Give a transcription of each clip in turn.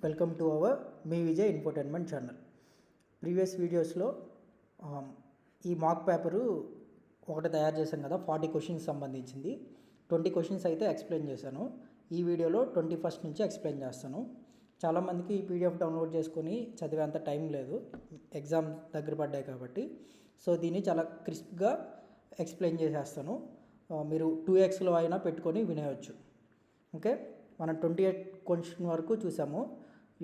Welcome to our me Vijay infotainment channel. Previous వీడియోస్లో ఈ మాక్ paper ఒకటి తయారు చేశాం కదా, 40 క్వశ్చన్స్ సంబంధించింది. 20 క్వశ్చన్స్ అయితే ఎక్స్ప్లెయిన్ చేశాను. ఈ వీడియోలో 21st నుంచి ఎక్స్ప్లెయిన్ చేస్తాను. చాలామందికి ఈ పీడిఎఫ్ డౌన్లోడ్ చేసుకొని చదివేంత టైం లేదు, ఎగ్జామ్ దగ్గర పడ్డాయి కాబట్టి. సో దీన్ని చాలా క్రిస్ప్గా ఎక్స్ప్లెయిన్ చేసేస్తాను. మీరు 2xలో అయినా పెట్టుకొని వినేయచ్చు. ఓకే, మనం 28 క్వశ్చన్ వరకు చూసాము.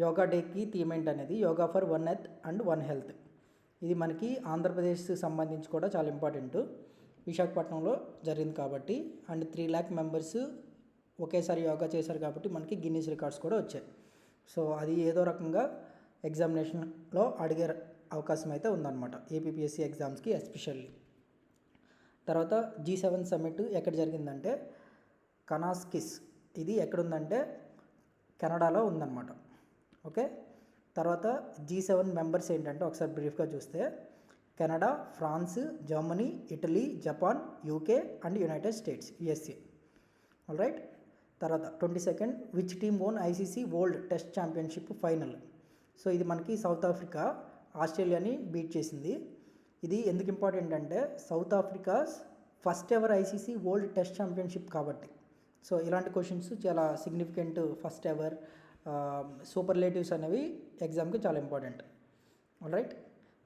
యోగా డేకి థీమ్ ఏంటనేది yoga for one earth and one health. ఇది మనకి ఆంధ్రప్రదేశ్ సంబంధించి కూడా చాలా ఇంపార్టెంట్. విశాఖపట్నంలో జరిగింది కాబట్టి, అండ్ 3 lakh మెంబర్స్ ఒకేసారి యోగా చేశారు కాబట్టి మనకి గిన్నీస్ రికార్డ్స్ కూడా వచ్చాయి. సో అది ఏదో రకంగా ఎగ్జామినేషన్లో అడిగే అవకాశం అయితే ఉందన్నమాట, ఏపీపీఎస్సీ ఎగ్జామ్స్కి ఎస్పెషల్లీ. తర్వాత G7 సమ్మిట్ ఎక్కడ జరిగిందంటే కనాస్కిస్. ఇది ఎక్కడుందంటే కెనడాలో ఉందన్నమాట. ఓకే, తర్వాత G7 మెంబర్స్ ఏంటంటే ఒకసారి బ్రీఫ్గా చూస్తే Canada, France, Germany, Italy, Japan, UK and United States, USA. All right. తర్వాత 22nd which team won ICC world test championship final. So ఇది మనకి సౌత్ ఆఫ్రికా ఆస్ట్రేలియాని బీట్ చేసింది. ఇది ఎందుకు ఇంపార్టెంట్ అంటే South Africa's first ever ICC world test championship కాబట్టి. So ఇలాంటి questions చాలా సిగ్నిఫికెంట్, ఫస్ట్ ఎవర్, సూపర్లేటివ్స్ అనేవి ఎగ్జామ్కి చాలా ఇంపార్టెంట్. All right.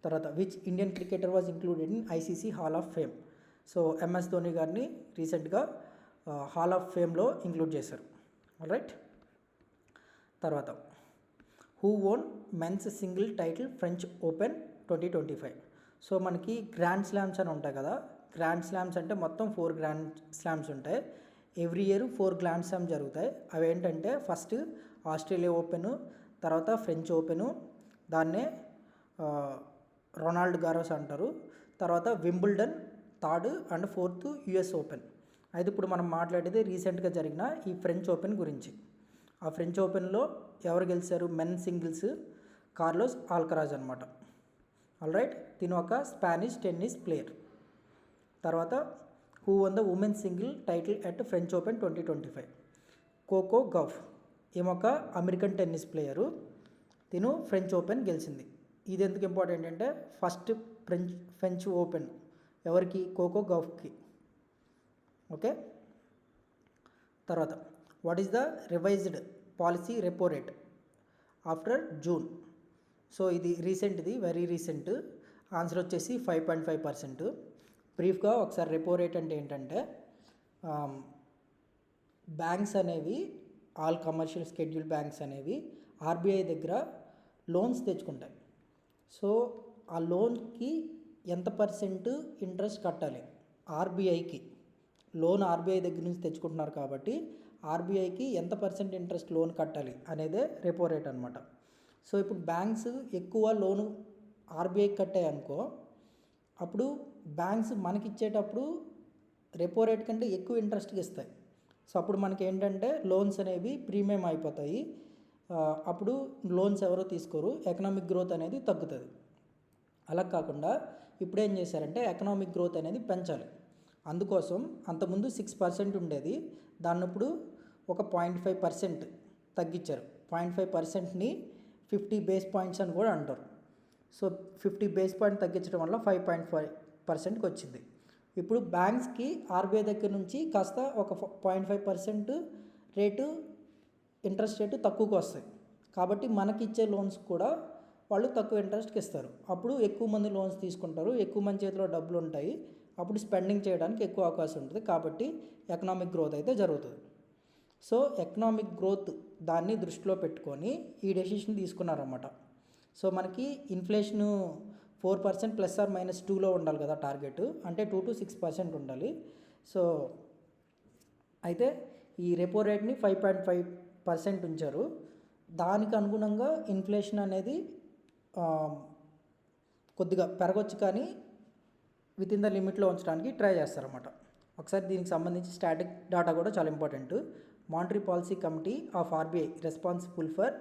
తర్వాత which Indian cricketer was included in ICC Hall of Fame. So MS Dhoni గారిని రీసెంట్గా హాల్ ఆఫ్ ఫేమ్లో ఇంక్లూడ్ చేశారు. All right. తర్వాత who won men's single title French Open 2025. So మనకి గ్రాండ్ స్లామ్స్ అని ఉంటాయి కదా. గ్రాండ్ స్లామ్స్ అంటే మొత్తం 4 గ్రాండ్ స్లామ్స్ ఉంటాయి. ఎవ్రీ ఇయర్ 4 గ్రాండ్ స్లామ్ జరుగుతాయి. అవి ఏంటంటే ఫస్ట్ ఆస్ట్రేలియా ఓపెను, తర్వాత ఫ్రెంచ్ ఓపెను, దాన్నే రొనాల్డ్ గారోస్ అంటారు. తర్వాత Wimbledon third and 4th US open. అయితే ఇప్పుడు మనం మాట్లాడేది రీసెంట్గా జరిగిన ఈ ఫ్రెంచ్ ఓపెన్ గురించి. ఆ ఫ్రెంచ్ ఓపెన్లో ఎవరు గెలిచారు? మెన్ సింగిల్స్ కార్లోస్ ఆల్కరాజ్ అనమాట. All right. తిను ఒక స్పానిష్ టెన్నిస్ ప్లేయర్. తర్వాత who won the women's single title at French Open 2025. Coco Gauff. ఈమె అమెరికన్ టెన్నిస్ ప్లేయరు. తిను ఫ్రెంచ్ ఓపెన్ గెలిచింది. ఇది ఎందుకు ఇంపార్టెంట్ అంటే ఫస్ట్ ఫ్రెంచ్ ఓపెన్ ఎవరికి? కోకో గౌఫ్కి. ఓకే. తర్వాత what is the revised policy repo rate after June. So ఇది రీసెంట్, ఇది వెరీ రీసెంట్. ఆన్సర్ వచ్చేసి 5.5%. బ్రీఫ్గా ఒకసారి రెపో రేట్ అంటే ఏంటంటే బ్యాంక్స్ అనేవి, ఆల్ కమర్షియల్ స్కెడ్యూల్ బ్యాంక్స్ అనేవి ఆర్బీఐ దగ్గర లోన్స్ తెచ్చుకుంటాయి. సో ఆ లోన్కి ఎంత పర్సెంట్ ఇంట్రెస్ట్ కట్టాలి ఆర్బీఐకి? లోన్ ఆర్బీఐ దగ్గర నుంచి తెచ్చుకుంటున్నారు కాబట్టి ఆర్బీఐకి ఎంత పర్సెంట్ ఇంట్రెస్ట్ లోన్ కట్టాలి అనేదే రెపో రేట్ అనమాట. సో ఇప్పుడు బ్యాంక్స్ ఎక్కువ లోను ఆర్బీఐకి కట్టాయి అనుకో, అప్పుడు బ్యాంక్స్ మనకి ఇచ్చేటప్పుడు రెపో రేట్ కంటే ఎక్కువ ఇంట్రెస్ట్కి ఇస్తాయి. సో అప్పుడు మనకి ఏంటంటే లోన్స్ అనేవి ప్రీమియం అయిపోతాయి. అప్పుడు లోన్స్ ఎవరో తీసుకోరు, ఎకనామిక్ గ్రోత్ అనేది తగ్గుతుంది. అలా కాకుండా ఇప్పుడు ఏం చేశారంటే ఎకనామిక్ గ్రోత్ అనేది పెంచాలి. అందుకోసం అంతకుముందు 6% ఉండేది, దాన్ని ఇప్పుడు ఒక 0.5% తగ్గించారు. 0.5%ని 50 బేస్ పాయింట్స్ అని కూడా అంటారు. సో 50 బేస్ పాయింట్ తగ్గించడం వల్ల 5.5%కి వచ్చింది. ఇప్పుడు బ్యాంక్స్కి ఆర్బీఐ దగ్గర నుంచి కాస్త ఒక 0.5% రేటు, ఇంట్రెస్ట్ రేటు తక్కువకు వస్తాయి. కాబట్టి మనకి ఇచ్చే లోన్స్ కూడా వాళ్ళు తక్కువ ఇంట్రెస్ట్కి ఇస్తారు. అప్పుడు ఎక్కువ మంది లోన్స్ తీసుకుంటారు, ఎక్కువ మంది చేతిలో డబ్బులు ఉంటాయి, అప్పుడు స్పెండింగ్ చేయడానికి ఎక్కువ అవకాశం ఉంటుంది. కాబట్టి ఎకనామిక్ గ్రోత్ అయితే జరుగుతుంది. సో ఎకనామిక్ గ్రోత్ దాన్ని దృష్టిలో పెట్టుకొని ఈ డెసిషన్ తీసుకున్నారన్నమాట. సో మనకి ఇన్ఫ్లేషను 4% ±2లో ఉండాలి కదా టార్గెట్, అంటే 2 to 6% ఉండాలి. సో అయితే ఈ రెపో రేట్ని 5.5% ఉంచారు. దానికి అనుగుణంగా ఇన్ఫ్లేషన్ అనేది కొద్దిగా పెరగొచ్చు, కానీ విత్ ఇన్ ద లిమిట్లో ఉంచడానికి ట్రై చేస్తారన్నమాట. ఒకసారి దీనికి సంబంధించి స్టాటిక్ డేటా కూడా చాలా important. Monetary policy committee of RBI responsible for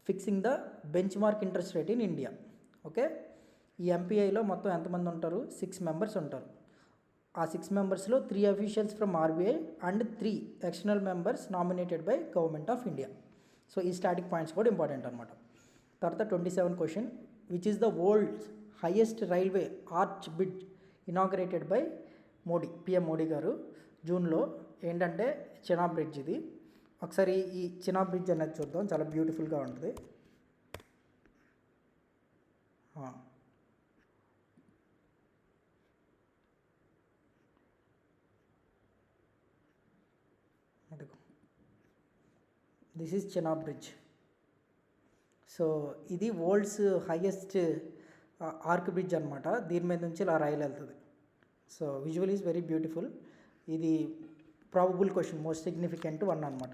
fixing the bench mark interest rate in India. Okay, ఈ ఎంపీఐలో మొత్తం ఎంతమంది ఉంటారు? 6 మెంబర్స్ ఉంటారు. ఆ 6 మెంబర్స్లో 3 officials from RBI and 3 external members nominated by government of India. So ఈ స్టాటిక్ పాయింట్స్ కూడా important అనమాట. తర్వాత 27 question, which is the world's highest railway arch bridge inaugurated by mod a, PM Modi గారు జూన్లో. ఏంటంటే చెనాబ్ బ్రిడ్జ్. ఇది ఒకసారి ఈ చెనాబ్ బ్రిడ్జ్ అనేది చూద్దాం, చాలా బ్యూటిఫుల్గా ఉంటుంది. This is Chenab bridge. So ఇది వరల్డ్స్ హైయెస్ట్ ఆర్క్ బ్రిడ్జ్ అనమాట. దీని మీద నుంచి ఇలా రైలు వెళ్తుంది. So visual is very beautiful. ఇది probable question, most significant one అనమాట.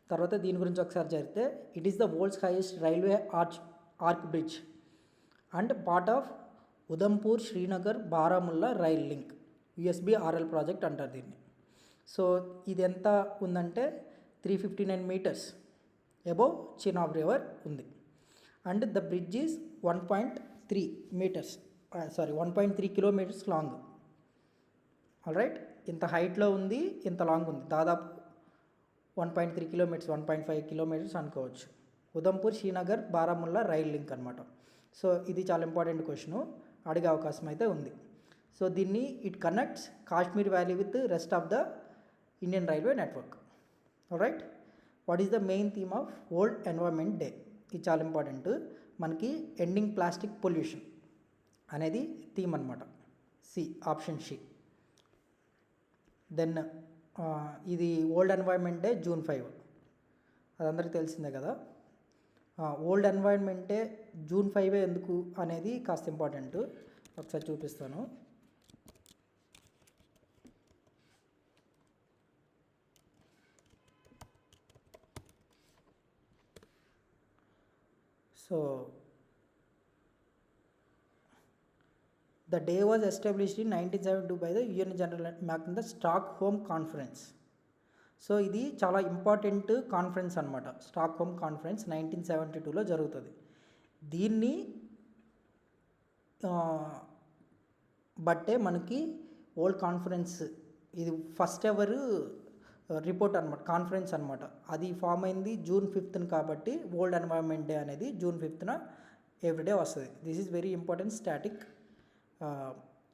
తర్వాత దీని గురించి ఒకసారి జరిగితే, it is the world's highest railway arch bridge and part of Udhampur Srinagar Baramulla rail link, USBRL project అంటారు దీన్ని. సో ఇది ఎంత ఉందంటే 359 మీటర్స్ అబోవ్ చినాబ్ రివర్ ఉంది. And the bridge is 1.3 meters 1.3 kilometers long. All right, ఇంత హైట్లో ఉంది, ఇంత లాంగ్ ఉంది, దాదాపు 1.3 కిలోమీటర్స్ 1.5 కిలోమీటర్స్ అనుకోవచ్చు. ఉదంపూర్ శ్రీనగర్ బారాముల్లా రైల్ లింక్ అనమాట. సో ఇది చాలా ఇంపార్టెంట్ క్వశ్చన్, అడిగే అవకాశం అయితే ఉంది. సో దీన్ని it connects Kashmir valley with rest of the Indian railway network. Right, what is the main theme of world environment day? ఇది చాలా ఇంపార్టెంట్ మనకి. ఎండింగ్ ప్లాస్టిక్ పొల్యూషన్ అనేది థీమ్ అనమాట. Option C. దెన్ ఇది వరల్డ్ ఎన్వైరన్మెంట్ డే June 5, అది అందరికీ తెలిసిందే కదా. వరల్డ్ ఎన్వైరన్మెంట్ డే June 5 ఎందుకు అనేది కాస్త ఇంపార్టెంట్, ఒకసారి చూపిస్తాను. So the day was established in 1972 by the UN General in the Stockholm Conference. So ఇది చాలా ఇంపార్టెంట్ కాన్ఫరెన్స్ అనమాట. స్టాక్హోమ్ కాన్ఫరెన్స్ 1972లో జరుగుతుంది. దీన్ని బట్టే మనకి వరల్డ్ కాన్ఫరెన్స్, ఇది ఫస్ట్ ఎవర్ రిపోర్ట్ అనమాట, కాన్ఫరెన్స్ అనమాట. అది ఫామ్ అయింది June 5 కాబట్టి వరల్డ్ ఎన్వైరన్మెంట్ డే అనేది June 5 ఎవ్రీడే వస్తుంది. This is very important static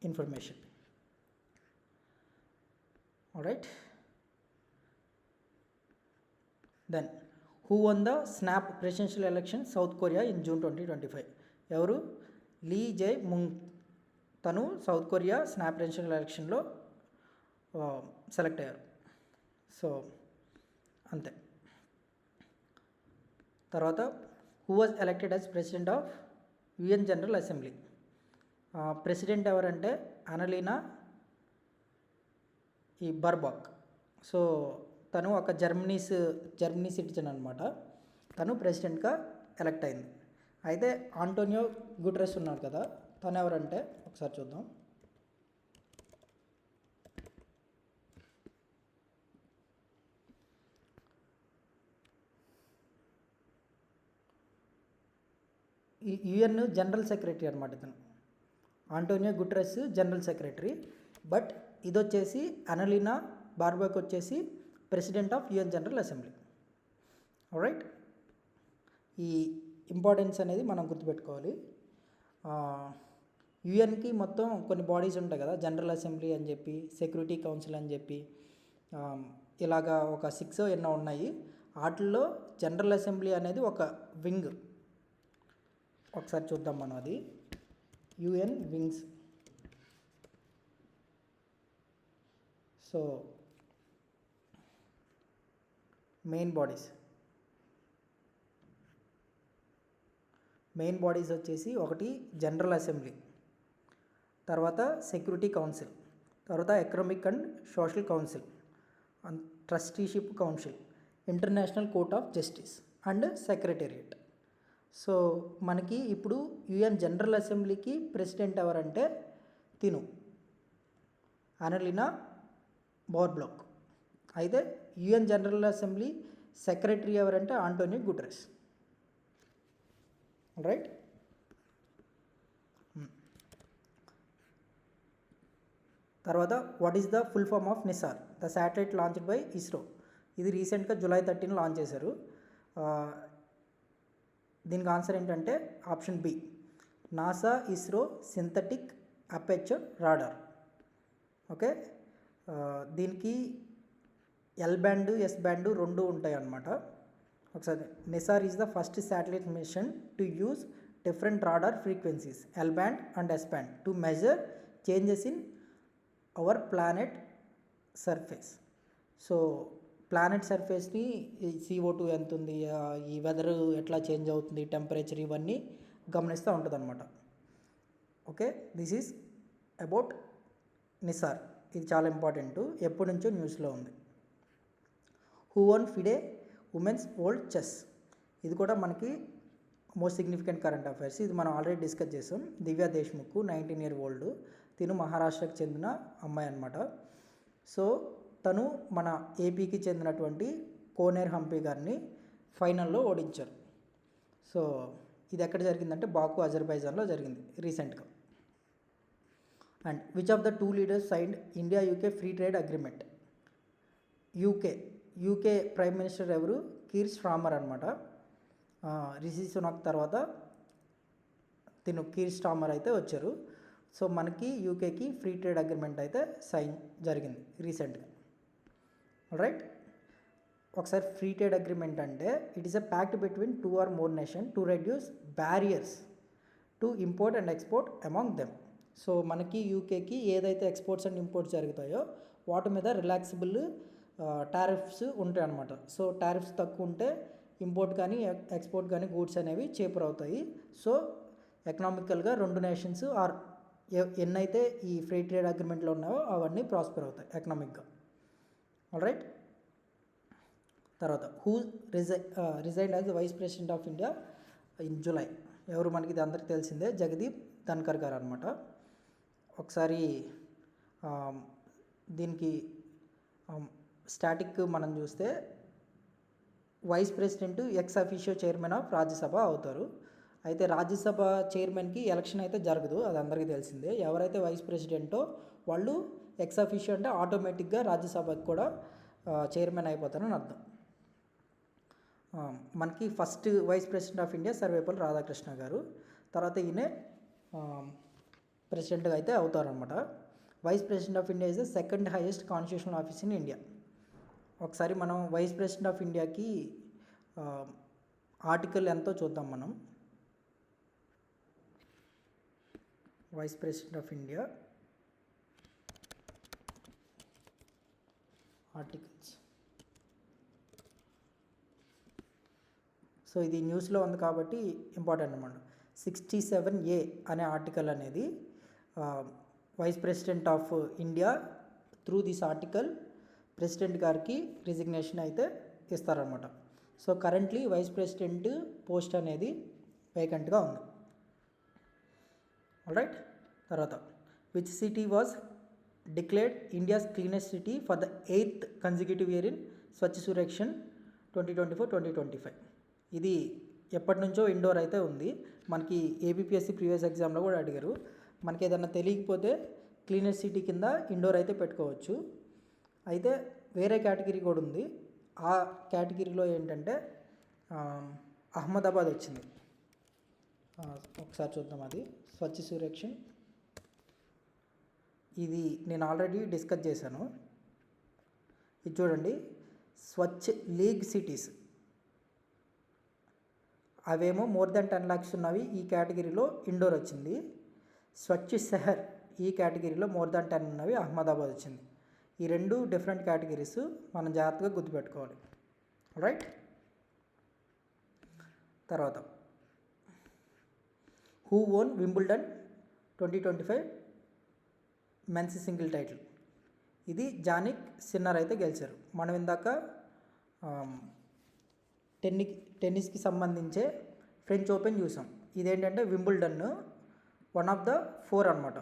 information. Alright, then who won the snap presidential election South Korea in June 2025? ఎవరు? Lee Jae Myung. తను South Korea snap presidential ఎలక్షన్లో select అయ్యారు. So అంతే. తర్వాత who was elected as president of UN general assembly? President ఎవరంటే అనలీనా బర్బాక్. So తను ఒక Germany citizen అనమాట. తను ప్రెసిడెంట్గా ఎలక్ట్ అయింది. అయితే ఆంటోనియో గుటెరస్ ఉన్నారు కదా, తను ఎవరంటే ఒకసారి చూద్దాం. UN జనరల్ సెక్రటరీ అనమాట ఇతను. Antonio Guterres general secretary. But ఇది వచ్చేసి అనలీనా బార్బాక్ వచ్చేసి president of UN general assembly. Right, ఈ ఇంపార్టెన్స్ అనేది మనం గుర్తుపెట్టుకోవాలి. యుఎన్కి మొత్తం కొన్ని బాడీస్ ఉంటాయి కదా, జనరల్ అసెంబ్లీ అని చెప్పి, సెక్యూరిటీ కౌన్సిల్ అని చెప్పి, ఇలాగా ఒక 6 ఎన్నో ఉన్నాయి. వాటిల్లో జనరల్ అసెంబ్లీ అనేది ఒక వింగ్. ఒకసారి చూద్దాం మనం అది. UN wings. So main bodies వచ్చేసి ఒకటి జనరల్ అసెంబ్లీ, తర్వాత సెక్యూరిటీ కౌన్సిల్, తర్వాత economic and social council, trusteeship council, international court of justice and secretariat. So మనకి ఇప్పుడు UN జనరల్ అసెంబ్లీకి ప్రెసిడెంట్ ఎవరంటే తిను అనలీనా బార్బాక్. అయితే UN జనరల్ అసెంబ్లీ సెక్రటరీ ఎవరంటే ఆంటోనియో గుటెరస్. రైట్, తర్వాత what is the full form of NISAR? The satellite launched by ISRO. ఇది రీసెంట్గా జూలై 13 లాంచ్ చేశారు. దీనికి ఆన్సర్ ఏంటంటే option B, NASA ISRO synthetic aperture radar. Okay, దీనికి ఎల్ బ్యాండ్ ఎస్ బ్యాండ్ రెండు ఉంటాయి అన్నమాట. ఒకసారి, NISAR is the first satellite mission to use different radar frequencies L band and S band to measure changes in our planet surface. So planet సర్ఫేస్ని CO2 ఎంత ఉంది, ఈ weather ఎట్లా change అవుతుంది, టెంపరేచర్, ఇవన్నీ గమనిస్తూ ఉంటుంది అనమాట. Okay, this is about Nisar. ఇది చాలా ఇంపార్టెంట్, ఎప్పటి నుంచో న్యూస్లో ఉంది. Who one FIDE women's world chess. ఇది కూడా మనకి మోస్ట్ సిగ్నిఫికెంట్ కరెంట్ అఫైర్స్. ఇది మనం ఆల్రెడీ డిస్కస్ చేసాం. దివ్యా దేశ్ముఖ్ 19 year old, తిను మహారాష్ట్రకి చెందిన అమ్మాయి అనమాట. సో తను మన ఏపీకి చెందినటువంటి కోనేర్ హంపి గారిని ఫైనల్లో ఓడించారు. సో ఇది ఎక్కడ జరిగిందంటే బాకు, అజర్బైజాన్లో జరిగింది రీసెంట్గా. And which of the two leaders signed India UK free trade agreement. UK prime minister ఎవరు? కీర్ స్టార్మర్ అనమాట. రిషి సునాక్ తర్వాత తిను కీర్ స్టార్మర్ అయితే వచ్చారు. సో మనకి యూకేకి ఫ్రీ ట్రేడ్ అగ్రిమెంట్ అయితే సైన్ జరిగింది రీసెంట్గా. రైట్, ఒకసారి ఫ్రీ ట్రేడ్ అగ్రిమెంట్ అంటే it is a pact between 2 or more nation to reduce barriers to import and export among them. So మనకి యూకేకి ఏదైతే ఎక్స్పోర్ట్స్ అండ్ ఇంపోర్ట్స్ జరుగుతాయో వాటి మీద రిలాక్సిబుల్ టారిఫ్స్ ఉంటాయి అన్నమాట. సో టారిఫ్స్ తక్కువ ఉంటే ఇంపోర్ట్ కానీ ఎక్స్పోర్ట్ కానీ గూడ్స్ అనేవి చీపర్ అవుతాయి. సో ఎకనామికల్గా రెండు నేషన్స్ ఆర్ ఎన్నైతే ఈ ఫ్రీ ట్రేడ్ అగ్రిమెంట్లో ఉన్నాయో అవన్నీ ప్రాస్పర్ అవుతాయి ఎకనామిక్గా. ఆల్రైట్, తర్వాత who resign as vice president of India in July. ఎవరు? మనకి ఇది అందరికీ తెలిసిందే, జగదీప్ ధన్కర్ గారు అనమాట. ఒకసారి దీనికి స్టాటిక్ మనం చూస్తే vice president ex officio chairman of Rajya Sabha అవుతారు. అయితే రాజ్యసభ చైర్మన్కి ఎలక్షన్ అయితే జరగదు, అది అందరికీ తెలిసిందే. ఎవరైతే వైస్ ప్రెసిడెంటో వాళ్ళు ఎక్స్ అఫీషియో అంటే ఆటోమేటిక్గా రాజ్యసభకి కూడా చైర్మన్ అయిపోతారని అర్థం. మనకి first vice president of India Sarvepalli Radhakrishna గారు. తర్వాత ఈయనే ప్రెసిడెంట్గా అయితే అవుతారనమాట. Vice president of India is the second highest constitutional office in India. ఒకసారి మనం వైస్ ప్రెసిడెంట్ ఆఫ్ ఇండియాకి ఆర్టికల్ ఎంతో చూద్దాం మనం. Vice president of India articles. So ఇది న్యూస్లో ఉంది కాబట్టి ఇంపార్టెంట్ అన్నమాట. 67A అనే ఆర్టికల్ అనేది vice president of India through this article president గారికి రిజిగ్నేషన్ అయితే ఇస్తారనమాట. So currently vice president post అనేది వేకెంట్గా ఉంది. ఆల్రైట్, తర్వాత which city was declared India's cleanest city for the 8th consecutive year in Swachh Survekshan 2024-2025. ఇది ఎప్పటి నుంచో ఇండోర్ అయితే ఉంది. మనకి ఏబిపిఎస్సి ప్రీవియస్ ఎగ్జామ్లో కూడా అడిగారు. మనకి ఏదన్నా తెలియకపోతే క్లీనెస్ట్ సిటీ కింద ఇండోర్ అయితే పెట్టుకోవచ్చు. అయితే వేరే కేటగిరీ కూడా ఉంది. ఆ కేటగిరీలో ఏంటంటే అహ్మదాబాద్ వచ్చింది. ఒకసారి చూద్దాం. అది స్వచ్ఛ సురక్షణ్, ఇది నేను ఆల్రెడీ డిస్కస్ చేశాను. ఇది చూడండి, స్వచ్ఛ లీగ్ సిటీస్ అవేమో మోర్ దెన్ 10 lakhs ఉన్నవి ఈ కేటగిరీలో ఇండోర్ వచ్చింది. స్వచ్ఛ షహర్ ఈ కేటగిరీలో మోర్ దెన్ 10 ఉన్నవి అహ్మదాబాద్ వచ్చింది. ఈ రెండు డిఫరెంట్ కేటగిరీస్ మనం జాగ్రత్తగా గుర్తుపెట్టుకోవాలి. రైట్, తర్వాత who won Wimbledon 2025 men's single title. ఇది జానిక్ సిన్నర్ అయితే గెలిచారు. మనం ఇందాక టెన్నిస్కి సంబంధించే ఫ్రెంచ్ ఓపెన్ చూసాం. ఇదేంటంటే వింబుల్డన్ 1 of the 4 అనమాట.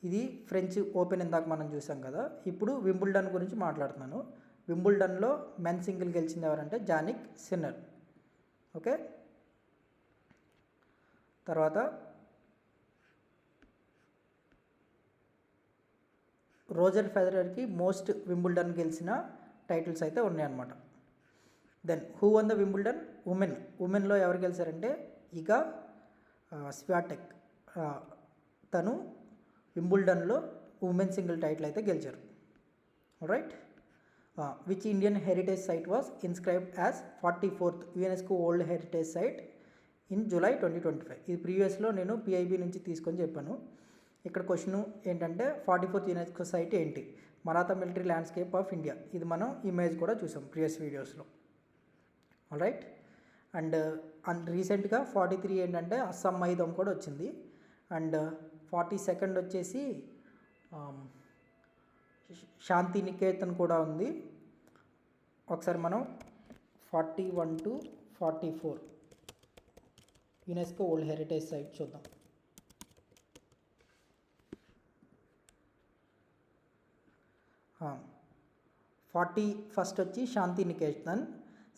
ఇది ఫ్రెంచ్ ఓపెన్ ఇందాక మనం చూసాం కదా. ఇప్పుడు వింబుల్డన్ గురించి మాట్లాడుతున్నాను. వింబుల్డన్లో మెన్ సింగిల్ గెలిచింది ఎవరంటే జానిక్ సిన్నర్. ఓకే, తర్వాత రోజర్ ఫెడరర్కి మోస్ట్ వింబుల్డన్ గెలిచిన టైటిల్స్ అయితే ఉన్నాయన్నమాట. Then who won the Wimbledon ఉమెన్లో ఎవరు గెలిచారంటే ఇగా స్వియాటెక్, తను వింబుల్డన్లో ఉమెన్ సింగిల్ టైటిల్ అయితే గెలిచారు. Right. Which Indian heritage site was inscribed as 44th UNESCO world heritage site in July 2025. ఇది ప్రీవియస్లో నేను పిఐబి నుంచి తీసుకొని చెప్పాను. ఇక్కడ క్వశ్చన్ ఏంటంటే 44th యునెస్కో సైట్ ఏంటి? Maratha military landscape of India. ఇది మనం ఇమేజ్ కూడా చూసాం ప్రీవియస్ వీడియోస్లో. రైట్. అండ్ రీసెంట్గా 43 ఏంటంటే అస్సాం మైదాం కూడా వచ్చింది. అండ్ 42nd వచ్చేసి శాంతి నికేతన్ కూడా ఉంది. ఒకసారి మనం 41 to 44 UNESCO world heritage site చూద్దాం. ఫస్ట్ వచ్చి Santiniketan,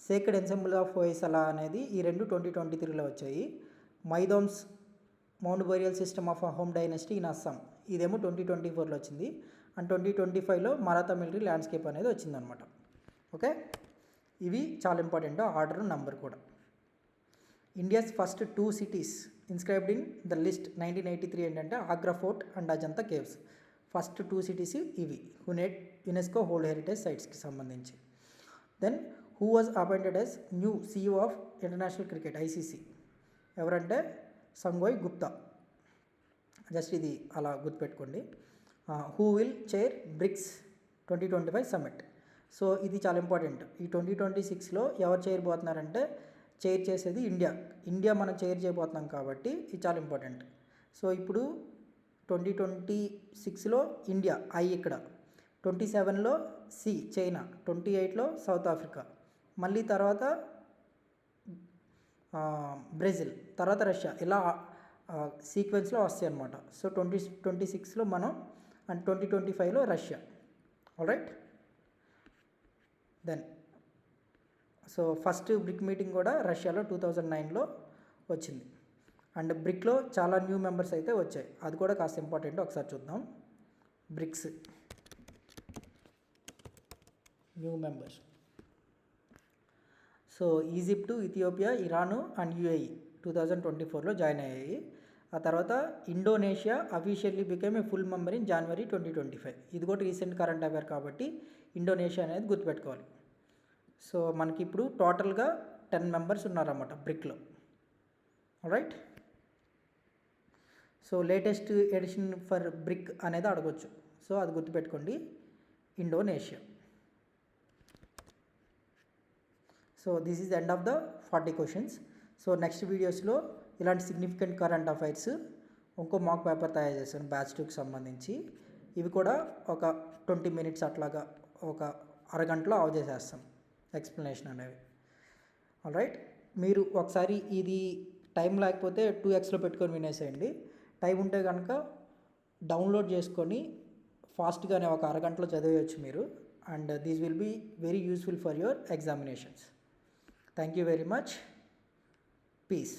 sacred ensemble of Hoysala అనేది ఈ రెండు 2023లో వచ్చాయి. Moidams mound burial system of Ahom dynasty in Assam, ఇదేమో 2024లో వచ్చింది. అండ్ 2025లో మరాఠా మిలిటరీ ల్యాండ్స్కేప్ అనేది వచ్చిందనమాట. ఓకే, ఇవి చాలా ఇంపార్టెంట్, ఆర్డర్ నెంబర్ కూడా. India's first 2 cities inscribed in the list 1983 ఏంటంటే Agra fort and Ajanta caves. First 2 cities ఇవి యునెస్కో వరల్డ్ హెరిటేజ్ సైట్స్కి సంబంధించి. Then who was appointed as new CEO of international cricket ICC ఎవరంటే Sanjog Gupta. Just ఇది అలా గుర్తుపెట్టుకోండి. Who will chair BRICS 2025 summit. So ఇది చాలా important. ఈ 2026లో ఎవరు చేయబోతున్నారంటే చైర్ చేసేది ఇండియా మనం చైర్ చేయబోతున్నాం కాబట్టి ఇది చాలా ఇంపార్టెంట్. సో ఇప్పుడు 2026లో ఇండియా ఇక్కడ, 27లో చైనా, 28లో సౌత్ ఆఫ్రికా, మళ్ళీ తర్వాత బ్రెజిల్, తర్వాత రష్యా, ఇలా సీక్వెన్స్లో వస్తాయి అన్నమాట. సో 2026లో మనం అండ్ 2025లో Russia. Alright. Then so first BRIC meeting కూడా రష్యాలో 2009లో వచ్చింది. అండ్ బ్రిక్లో చాలా న్యూ మెంబర్స్ అయితే వచ్చాయి, అది కూడా కాస్త ఇంపార్టెంట్. ఒకసారి చూద్దాం. BRICS new members. So Egypt, Ethiopia, Iran and UAE 2024లో జాయిన్ అయ్యాయి. ఆ తర్వాత Indonesia officially became a full member in January 2025. ఇది కూడా రీసెంట్ కరెంట్ అఫైర్ కాబట్టి ఇండోనేషియా అనేది గుర్తుపెట్టుకోవాలి. సో మనకి ఇప్పుడు టోటల్గా 10 మెంబర్స్ ఉన్నారన్నమాట బ్రిక్లో. Right. So latest edition for BRIC అనేది అడగొచ్చు, సో అది గుర్తుపెట్టుకోండి, Indonesia. So this is end of the 40 questions. So next వీడియోస్లో ఇలాంటి సిగ్నిఫికెంట్ కరెంట్ అఫైర్స్ ఇంకో మాక్ పేపర్ తయారు చేశాను బ్యాచ్ 2కి సంబంధించి. ఇవి కూడా ఒక 20 minutes అట్లాగా ఒక అరగంటలో ఆఫ్ చేసేస్తాం ఎక్స్ప్లెనేషన్ అనేవి. ఆల్రైట్. మీరు ఒకసారి ఇది టైం లేకపోతే 2xలో పెట్టుకొని వినేసేయండి. టైం ఉంటే కనుక డౌన్లోడ్ చేసుకొని ఫాస్ట్గానే ఒక అరగంటలో చదివేయచ్చు మీరు. And these will be very useful for your examinations. Thank you very much. Piece.